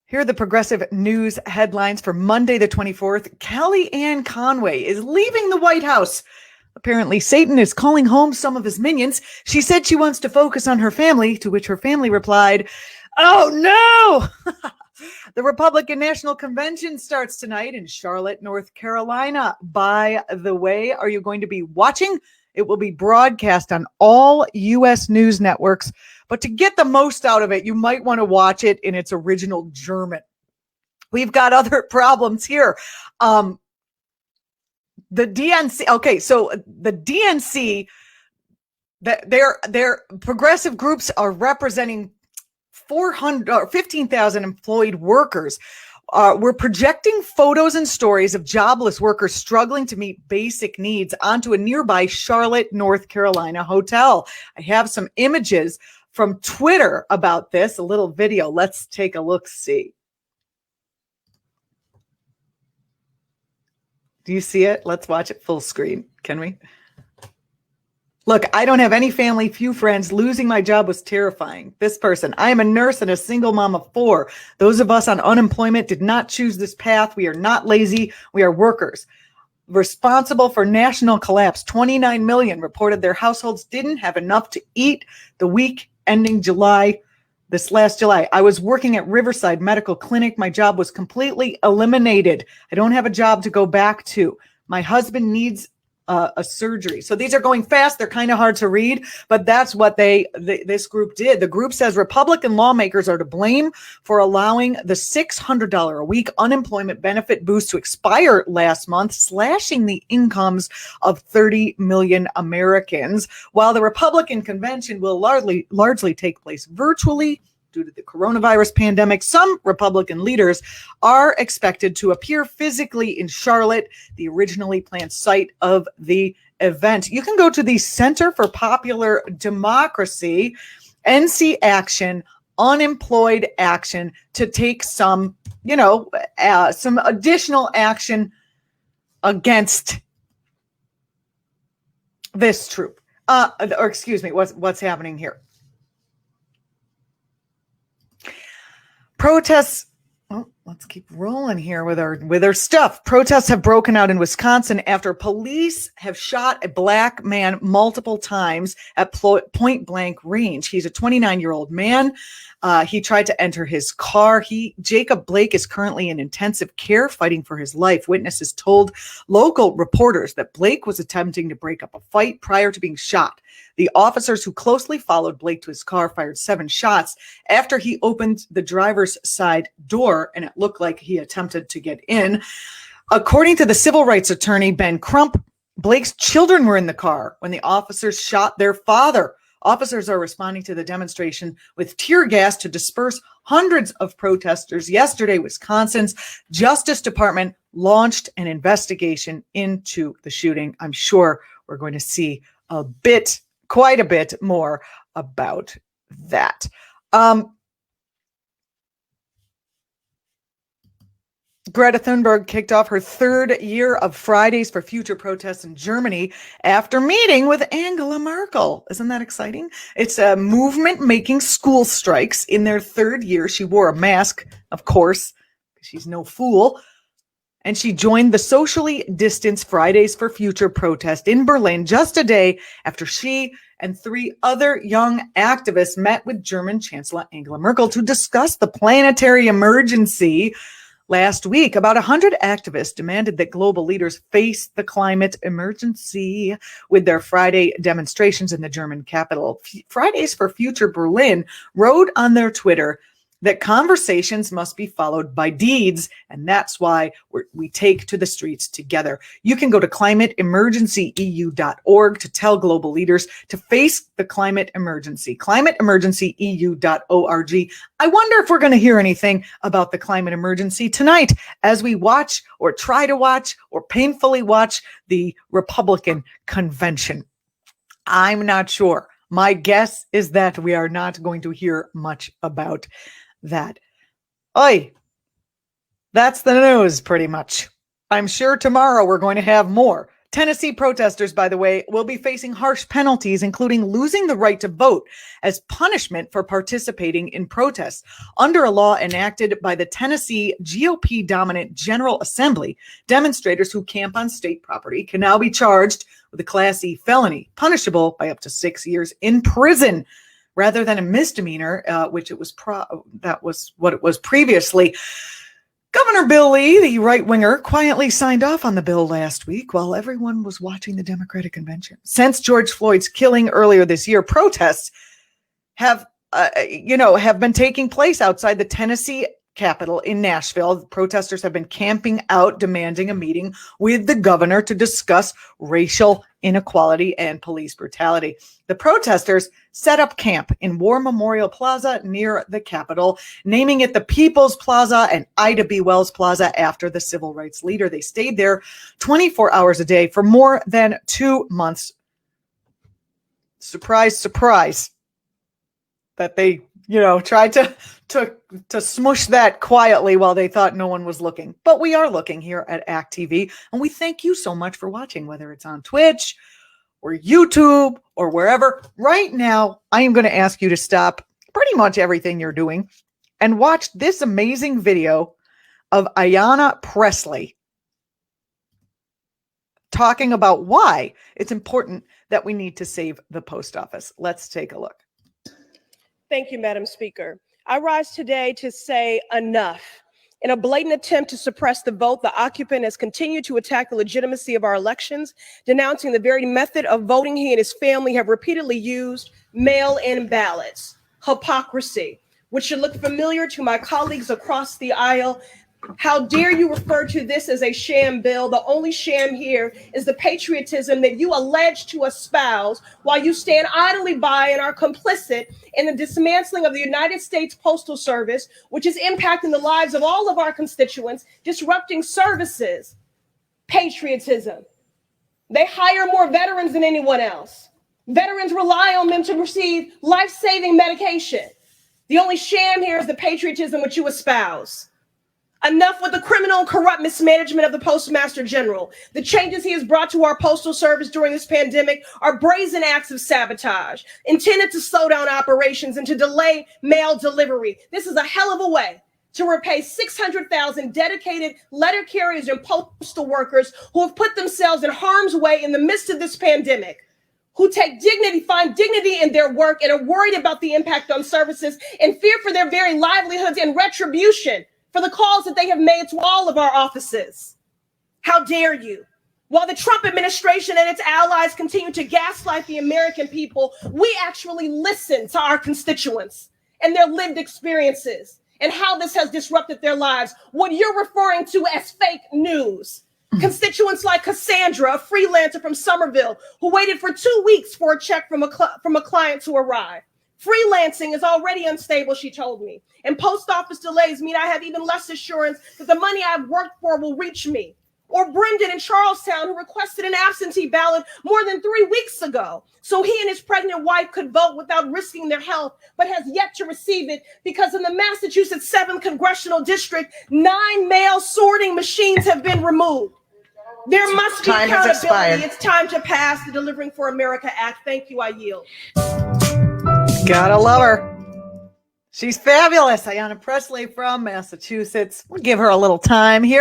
Here are the progressive news headlines for Monday, the 24th. Kellyanne Conway is leaving the White House. Apparently, Satan is calling home some of his minions. She said she wants to focus on her family, to which her family replied, "Oh, no!" The Republican National Convention starts tonight in Charlotte, North Carolina. By the way, are you going to be watching? It will be broadcast on all U.S. news networks. But to get the most out of it, you might want to watch it in its original German. We've got other problems here. The DNC. Okay, so the DNC, their progressive groups are representing 15,000 employed workers. We're projecting photos and stories of jobless workers struggling to meet basic needs onto a nearby Charlotte, North Carolina hotel. I have some images from Twitter about this, a little video. Let's take a look-see. Do you see it? Let's watch it full screen. Can we? Look, I don't have any family, few friends. Losing my job was terrifying. This person, I am a nurse and a single mom of 4. Those of us on unemployment did not choose this path. We are not lazy. We are workers. Responsible for national collapse. 29 million reported their households didn't have enough to eat the week ending this last July. I was working at Riverside Medical Clinic. My job was completely eliminated. I don't have a job to go back to. My husband needs a surgery. So these are going fast. They're kind of hard to read, but that's what this group did. The group says Republican lawmakers are to blame for allowing the $600 a week unemployment benefit boost to expire last month, slashing the incomes of 30 million Americans. While the Republican convention will largely take place virtually due to the coronavirus pandemic, some Republican leaders are expected to appear physically in Charlotte, the originally planned site of the event. You can go to the Center for Popular Democracy, NC Action, Unemployed Action to take some additional action against this troop. What's happening here? Protests. Let's keep rolling here with our stuff. Protests have broken out in Wisconsin after police have shot a black man multiple times at point blank range. He's a 29-year-old man. He tried to enter his car. Jacob Blake is currently in intensive care fighting for his life. Witnesses told local reporters that Blake was attempting to break up a fight prior to being shot. The officers who closely followed Blake to his car fired 7 shots after he opened the driver's side door, and it looked like he attempted to get in. According to the civil rights attorney, Ben Crump, Blake's children were in the car when the officers shot their father. Officers are responding to the demonstration with tear gas to disperse hundreds of protesters. Yesterday, Wisconsin's Justice Department launched an investigation into the shooting. I'm sure we're going to see quite a bit more about that. Greta Thunberg kicked off her 3rd year of Fridays for Future protests in Germany after meeting with Angela Merkel. Isn't that exciting? It's a movement making school strikes in their 3rd year. She wore a mask, of course, because she's no fool. And she joined the socially distanced Fridays for Future protest in Berlin just a day after she and 3 other young activists met with German Chancellor Angela Merkel to discuss the planetary emergency. Last week, about 100 activists demanded that global leaders face the climate emergency with their Friday demonstrations in the German capital. Fridays for Future Berlin wrote on their Twitter that conversations must be followed by deeds, and that's why we take to the streets together. You can go to climateemergencyeu.org to tell global leaders to face the climate emergency. climateemergencyeu.org. I wonder if we're going to hear anything about the climate emergency tonight as we watch or try to watch or painfully watch the Republican convention. I'm not sure. My guess is that we are not going to hear much about that. Oi, that's the news pretty much. I'm sure tomorrow we're going to have more. Tennessee protesters, by the way, will be facing harsh penalties, including losing the right to vote as punishment for participating in protests. Under a law enacted by the Tennessee GOP-dominant General Assembly, demonstrators who camp on state property can now be charged with a Class E felony, punishable by up to 6 years in prison, rather than a misdemeanor, which that was what it was previously. Governor Bill Lee, the right-winger, quietly signed off on the bill last week while everyone was watching the Democratic convention. Since George Floyd's killing earlier this year, protests have been taking place outside the Tennessee Capitol in Nashville. Protesters have been camping out, demanding a meeting with the governor to discuss racial inequality and police brutality. The protesters set up camp in War Memorial Plaza near the Capitol, naming it the People's Plaza and Ida B. Wells Plaza after the civil rights leader. They stayed there 24 hours a day for more than 2 months. Surprise, surprise, that they tried to smush that quietly while they thought no one was looking. But we are looking here at ACT.tv, and we thank you so much for watching, whether it's on Twitch or YouTube or wherever. Right now, I am going to ask you to stop pretty much everything you're doing and watch this amazing video of Ayanna Pressley talking about why it's important that we need to save the post office. Let's take a look. Thank you, Madam Speaker. I rise today to say enough. In a blatant attempt to suppress the vote, the occupant has continued to attack the legitimacy of our elections, denouncing the very method of voting he and his family have repeatedly used, mail-in ballots. Hypocrisy, which should look familiar to my colleagues across the aisle. How dare you refer to this as a sham bill? The only sham here is the patriotism that you allege to espouse while you stand idly by and are complicit in the dismantling of the United States Postal Service, which is impacting the lives of all of our constituents, disrupting services. Patriotism. They hire more veterans than anyone else. Veterans rely on them to receive life-saving medication. The only sham here is the patriotism which you espouse. Enough with the criminal and corrupt mismanagement of the Postmaster General. The changes he has brought to our postal service during this pandemic are brazen acts of sabotage, intended to slow down operations and to delay mail delivery. This is a hell of a way to repay 600,000 dedicated letter carriers and postal workers who have put themselves in harm's way in the midst of this pandemic, who take dignity, find dignity in their work and are worried about the impact on services and fear for their very livelihoods and retribution for the calls that they have made to all of our offices. How dare you? While the Trump administration and its allies continue to gaslight the American people, we actually listen to our constituents and their lived experiences and how this has disrupted their lives. What you're referring to as fake news. Constituents like Cassandra, a freelancer from Somerville, who waited for 2 weeks for a check from a client to arrive. Freelancing is already unstable, she told me, and post office delays mean I have even less assurance that the money I've worked for will reach me. Or Brendan in Charlestown, who requested an absentee ballot more than 3 weeks ago so he and his pregnant wife could vote without risking their health, but has yet to receive it because in the Massachusetts 7th Congressional District, 9 mail sorting machines have been removed. There must be accountability. It's time to pass the Delivering for America Act. Thank you. I yield. Gotta love her. She's fabulous. Ayanna Pressley from Massachusetts. We'll give her a little time here.